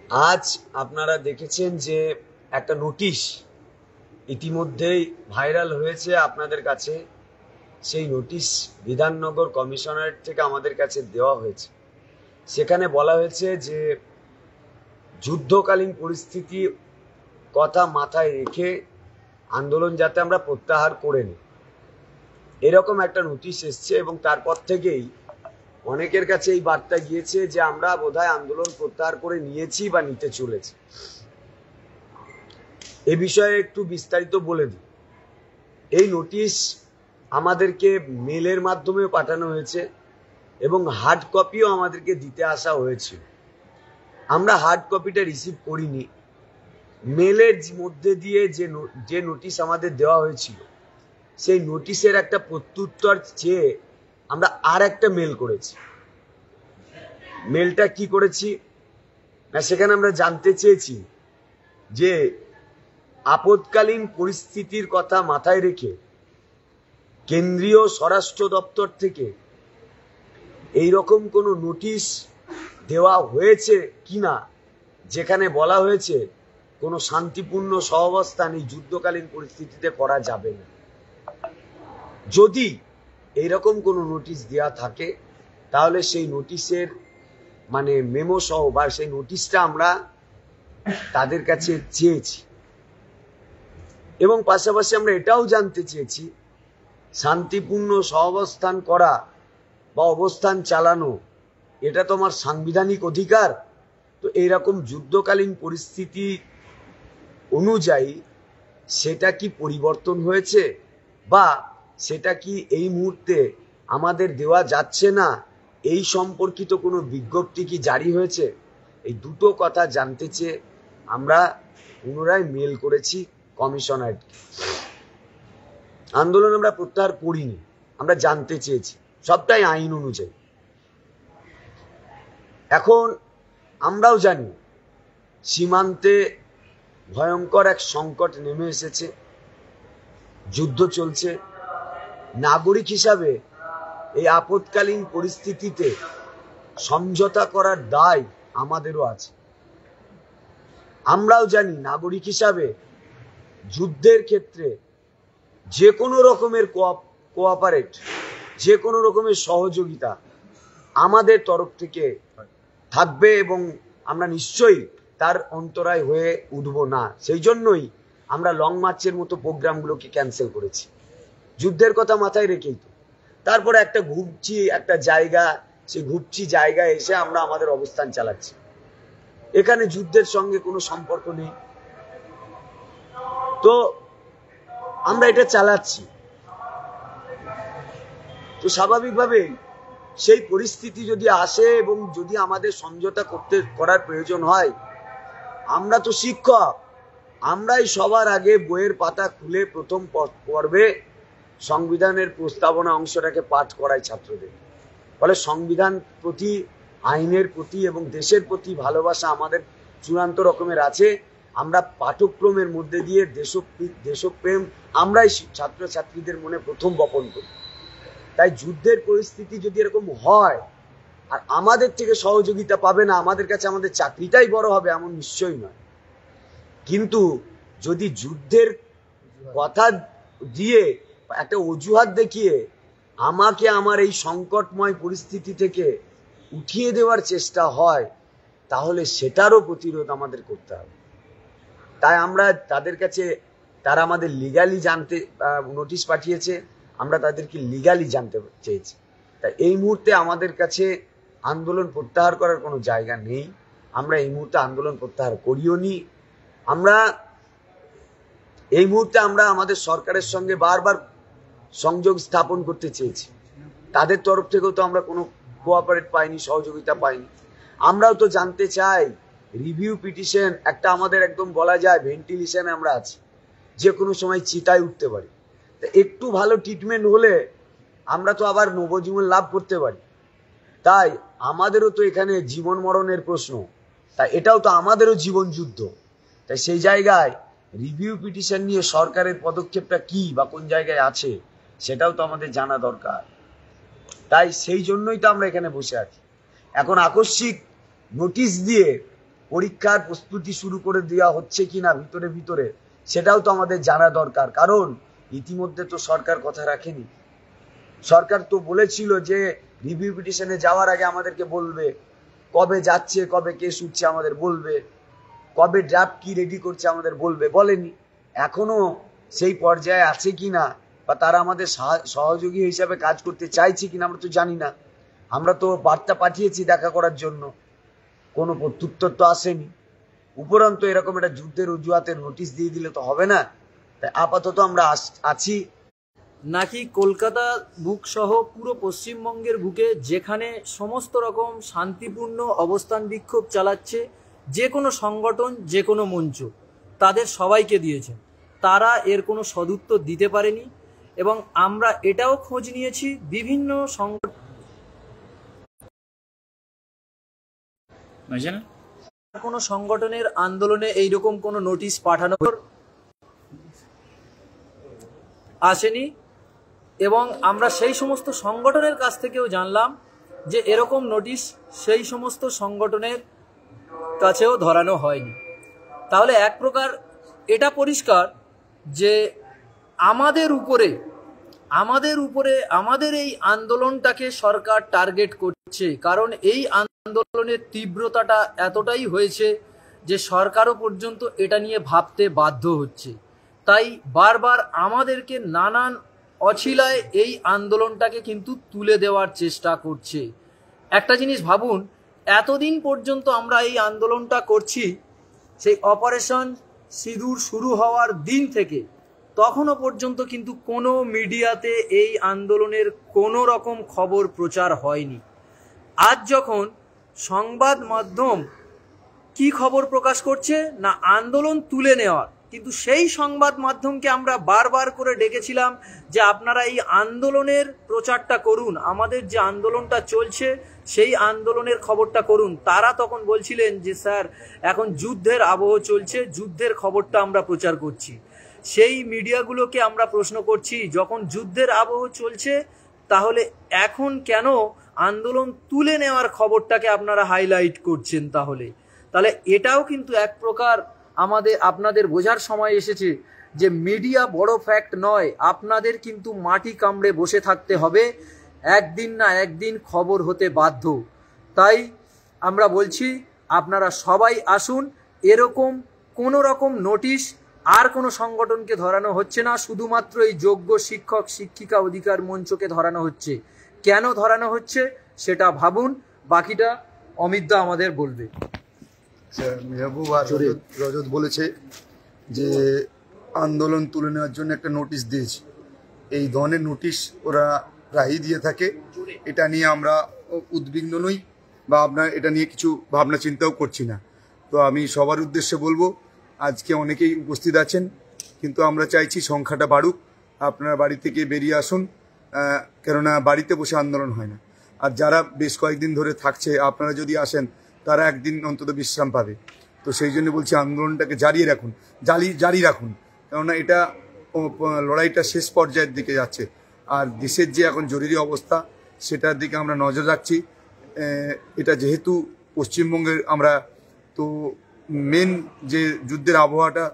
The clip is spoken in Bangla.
আজ আপনারা দেখেছেন যে একটা নোটিশ ইতিমধ্যেই ভাইরাল হয়েছে আপনাদের কাছে। সেই নোটিশ বিধাননগর কমিশনারেট থেকে আমাদের কাছে দেওয়া হয়েছে। সেখানে বলা হয়েছে যে যুদ্ধকালীন পরিস্থিতি কথা মাথায় রেখে আন্দোলন যাতে আমরা প্রত্যাহার করে নিই, এরকম একটা নোটিশ এসছে। এবং তারপর থেকেই অনেকের কাছে এই বার্তা গিয়েছে যে আমরা বোধহয় আন্দোলন প্রত্যাহার করে নিয়েছি বা নিতে চলেছি। এ বিষয়ে একটু বিস্তারিত বলে দিই। এই নোটিশ আমাদেরকে মেলের মাধ্যমে পাঠানো হয়েছে এবং হার্ড কপিও আমাদেরকে দিতে আসা হয়েছিল। আমরা হার্ড কপিটা রিসিভ করিনি। মেলের মধ্যে দিয়ে যে নোটিশ আমাদের দেওয়া হয়েছিল, সেই নোটিশের একটা প্রত্যুত্তর চেয়ে আমরা আর একটা মেল করেছি। মেলটা কি করেছি না, সেখানে আমরা জানতে চেয়েছি যে আপৎকালীন পরিস্থিতির কথা মাথায় রেখে কেন্দ্রীয় স্বরাষ্ট্র দপ্তর থেকে এইরকম কোনো নোটিশ দেওয়া হয়েছে কিনা যেখানে বলা হয়েছে কোনো শান্তিপূর্ণ সহাবস্থান এই যুদ্ধকালীন পরিস্থিতিতে করা যাবে না। যদি এইরকম কোনো নোটিশ দেওয়া থাকে তাহলে সেই নোটিশের মেমো সহ বা সেই নোটিশটা আমরা তাদের কাছে চেয়েছি। এবং পাশাপাশি আমরা এটাও জানতে চেয়েছি, শান্তিপূর্ণ সহাবস্থান করা বা অবস্থান চালানো এটা তো আমার সাংবিধানিক অধিকার। তো এইরকম যুদ্ধকালীন পরিস্থিতি অনুযায়ী সেটা কি পরিবর্তন হয়েছে বা সেটা কি এই মুহূর্তে আমাদের দেওয়া যাচ্ছে না, এই সম্পর্কিত কোনো বিজ্ঞপ্তি কি জারি হয়েছে? এই দুটো কথা জানতে চেয়ে আমরা পুনরায় মেল করেছি কমিশনারকে। আন্দোলন আমরা প্রত্যাহার করিনি, আমরা জানতে চেয়েছি, সবটাই আইন অনুযায়ী। এখন আমরাও জানি সীমান্তে ভয়ঙ্কর এক সংকট নেমে এসেছে, যুদ্ধ চলছে। নাগরিক হিসাবে এই আপৎকালীন পরিস্থিতিতে সমঝোতা করার দায় আমাদেরও আছে। আমরাও জানি নাগরিক হিসাবে যুদ্ধের ক্ষেত্রে যে কোনো রকমের কোঅপারেট, যে কোনো রকমের সহযোগিতা আমাদের তরফ থেকে থাকবে এবং আমরা নিশ্চয়ই তার অন্তরায় হয়ে উঠব না। সেই জন্যই আমরা লং মার্চের মতো প্রোগ্রামগুলোকে ক্যান্সেল করেছি, যুদ্ধের কথা মাথায় রেখেই। তো তারপরে একটা ঘুপচি একটা জায়গা, সেই ঘুপচি জায়গায় এসে আমরা আমাদের অবস্থান চালাচ্ছি। এখানে যুদ্ধের সঙ্গে কোনো সম্পর্ক নেই, তো আমরা এটা চালাচ্ছি। তো স্বাভাবিকভাবেই সেই পরিস্থিতি যদি আসে এবং যদি আমাদের সমঝোতা করার প্রয়োজন হয়, আমরা তো শিক্ষক, আমরাই সবার আগে বইয়ের পাতা খুলে প্রথম পর্বে সংবিধানের প্রস্তাবনা অংশটাকে পাঠ করাই ছাত্রদের। ফলে সংবিধান প্রতি, আইনের প্রতি এবং দেশের প্রতি ভালোবাসা আমাদের চূড়ান্ত রকমের আছে। আমরা পাঠ্যক্রমের মধ্যে দিয়ে দেশপ্রেম আমরাই ছাত্রছাত্রীদের মনে প্রথম বপন করি। তাই যুদ্ধের পরিস্থিতি যদি এরকম হয় আর আমাদের থেকে সহযোগিতা পাবে না, আমাদের কাছে আমাদের চাকরিটাই বড় হবে, এমন নিশ্চয়ই নয়। কিন্তু যদি যুদ্ধের কথা দিয়ে একটা অজুহাত দেখিয়ে আমাকে আমার এই সংকটময় পরিস্থিতি থেকে উঠিয়ে দেওয়ার চেষ্টা হয়, তাহলে সেটারও প্রতিরোধ আমাদের করতে হবে। তাই আমরা তাদের কাছে, তারা আমাদের লিগালি জানতে নোটিশ পাঠিয়েছে, আমরা তাদেরকে লিগালি জানতে চেয়েছি। তাই এই মুহূর্তে আমাদের কাছে আন্দোলন প্রত্যাহার করার কোনো জায়গা নেই। আমরা এই মুহূর্তে আন্দোলন প্রত্যাহার করিও নি। আমরা এই মুহূর্তে আমাদের সরকারের সঙ্গে বারবার সংযোগ স্থাপন করতে চেয়েছি। তাদের তরফ থেকেও তো আমরা কোনো কোঅপারেট পাইনি, সহযোগিতা পাইনি। আমরাও তো জানতে চাই, রিভিউ পিটিশন একটা আমাদের একদম বলা যায় ভেন্টিলেশনে আমরা আছি, যে কোনো সময় চিতায় উঠতে পারি। একটু ভালো ট্রিটমেন্ট হলে আমরা তো আবার নবজীবন লাভ করতে পারি। তাই আমাদেরও তো এখানে জীবন মরণের প্রশ্ন, তাই এটাও তো আমাদেরও জীবন যুদ্ধ। তাই সেই জায়গায় রিভিউ পিটিশন নিয়ে সরকারের পদক্ষেপটা কি বা কোন জায়গায় আছে সেটাও তো আমাদের জানা দরকার। তাই সেই জন্যই তো আমরা এখানে বসে আছি। এখন আকস্মিক নোটিশ দিয়ে পরীক্ষার প্রস্তুতি শুরু করে দেওয়া হচ্ছে কিনা ভিতরে ভিতরে, সেটাও তো আমাদের জানা দরকার। কারণ ইতিমধ্যে তো সরকার কথা রাখেনি। সরকার তো বলেছিল যে রিভিউ পিটিশনে যাওয়ার আগে আমাদেরকে বলবে, কবে যাচ্ছে, কবে কেস উঠছে আমাদের বলবে, কবে ড্রাফট কি রেডি করছে আমাদের বলবে, বলেনি। এখনো সেই পর্যায়ে আছে কিনা বা তারা আমাদের সহযোগী হিসাবে কাজ করতে চাইছে কিনা আমরা তো জানি না। আমরা তো বার্তা পাঠিয়েছি দেখা করার জন্য, কোনো প্রত্যুত্তর তো আসেনি। উপরন্তু এরকম একটা যুদ্ধের অজুহাতের নোটিশ দিয়ে দিলে তো হবে না। তাই আপাতত আমরা আছি। নাকি কলকাতা বুক সহ পুরো পশ্চিমবঙ্গের বুকে যেখানে সমস্ত রকম শান্তিপূর্ণ অবস্থান বিক্ষোভ চালাচ্ছে যে কোনো সংগঠন, যে কোনো মঞ্চ, তাদের সবাইকে দিয়েছে, তারা এর কোনো সদুত্তর দিতে পারেনি। এবং আমরা এটাও খোঁজ নিয়েছি বিভিন্ন কোনো সংগঠনের আন্দোলনে এইরকম কোনো নোটিশ পাঠানোর আসেনি। এবং আমরা সেই সমস্ত সংগঠনের কাছ থেকেও জানলাম যে এরকম নোটিশ সেই সমস্ত সংগঠনের কাছেও ধরানো হয়নি। তাহলে এক প্রকার এটা পরিষ্কার যে আমাদের উপরে আমাদের এই আন্দোলনটাকে সরকার টার্গেট করছে। কারণ এই আন্দোলনের তীব্রতাটা এতটাই হয়েছে যে সরকারও পর্যন্ত এটা নিয়ে ভাবতে বাধ্য হচ্ছে। তাই বারবার আমাদেরকে নানান অছিলায় এই আন্দোলনটাকে কিন্তু তুলে দেওয়ার চেষ্টা করছে। একটা জিনিস ভাবুন, এতদিন পর্যন্ত আমরা এই আন্দোলনটা করছি, সেই অপারেশন সিঁদুর শুরু হওয়ার দিন থেকে তখনও পর্যন্ত কিন্তু কোনো মিডিয়াতে এই আন্দোলনের কোনো রকম খবর প্রচার হয়নি। আজ যখন সংবাদ মাধ্যম কি খবর প্রকাশ করছে না আন্দোলন তুলে নেওয়ার, কিন্তু সেই সংবাদ মাধ্যমকে আমরা বারবার করে ডেকেছিলাম যে আপনারা এই আন্দোলনের প্রচারটা করুন, আমাদের যে আন্দোলনটা চলছে সেই আন্দোলনের খবরটা করুন। তারা তখন বলছিলেন যে স্যার এখন যুদ্ধের আবহ চলছে, যুদ্ধের খবরটা আমরা প্রচার করছি। সেই মিডিয়াগুলোকে আমরা প্রশ্ন করছি, যখন যুদ্ধের আবহ চলছে তাহলে এখন কেন আন্দোলন তুলে নেওয়ার খবরটাকে আপনারা হাইলাইট করছেন? তাহলে এটাও কিন্তু এক প্রকার আপনাদের বোঝার সময় এসেছে যে মিডিয়া বড় ফ্যাক্ট নয়, আপনাদের কিন্তু মাটি কামড়ে বসে থাকতে হবে, একদিন না একদিন খবর হতে বাধ্য। তাই আমরা বলছি আপনারা সবাই আসুন। এরকম কোনো রকম নোটিশ আর কোনো সংগঠনকে ধরানো হচ্ছে না, শুধুমাত্র এই যোগ্য শিক্ষক শিক্ষিকা অধিকার মঞ্চকে ধরানো হচ্ছে। কেন ধরানো হচ্ছে সেটা ভাবুন, বাকিটা অমিতদা আমাদের বলবে। মেহবুব আর রজত বলেছে যে আন্দোলন তুলে নেওয়ার জন্য একটা নোটিশ দিয়েছে। এই ধরনের নোটিশ ওরা প্রায়ই দিয়ে থাকে, এটা নিয়ে আমরা উদ্বিগ্ন নই বা আপনার এটা নিয়ে কিছু ভাবনা চিন্তাও করছি না। তো আমি সবার উদ্দেশ্যে বলবো, আজকে অনেকেই উপস্থিত আছেন, কিন্তু আমরা চাইছি সংখ্যাটা বাড়ুক। আপনারা বাড়ি থেকে বেরিয়ে আসুন, কেননা বাড়িতে বসে আন্দোলন হয় না। আর যারা বেশ কয়েকদিন ধরে থাকছে, আপনারা যদি আসেন তারা একদিন অন্তত বিশ্রাম পাবে। তো সেই জন্য বলছি আন্দোলনটাকে জারি রাখুন, কেননা এটা লড়াইটা শেষ পর্যায়ের দিকে যাচ্ছে। আর দেশের যে এখন জরুরি অবস্থা সেটার দিকে আমরা নজর রাখছি। এটা যেহেতু পশ্চিমবঙ্গের আমরা, তো মেন যে যুদ্ধের আবহাওয়াটা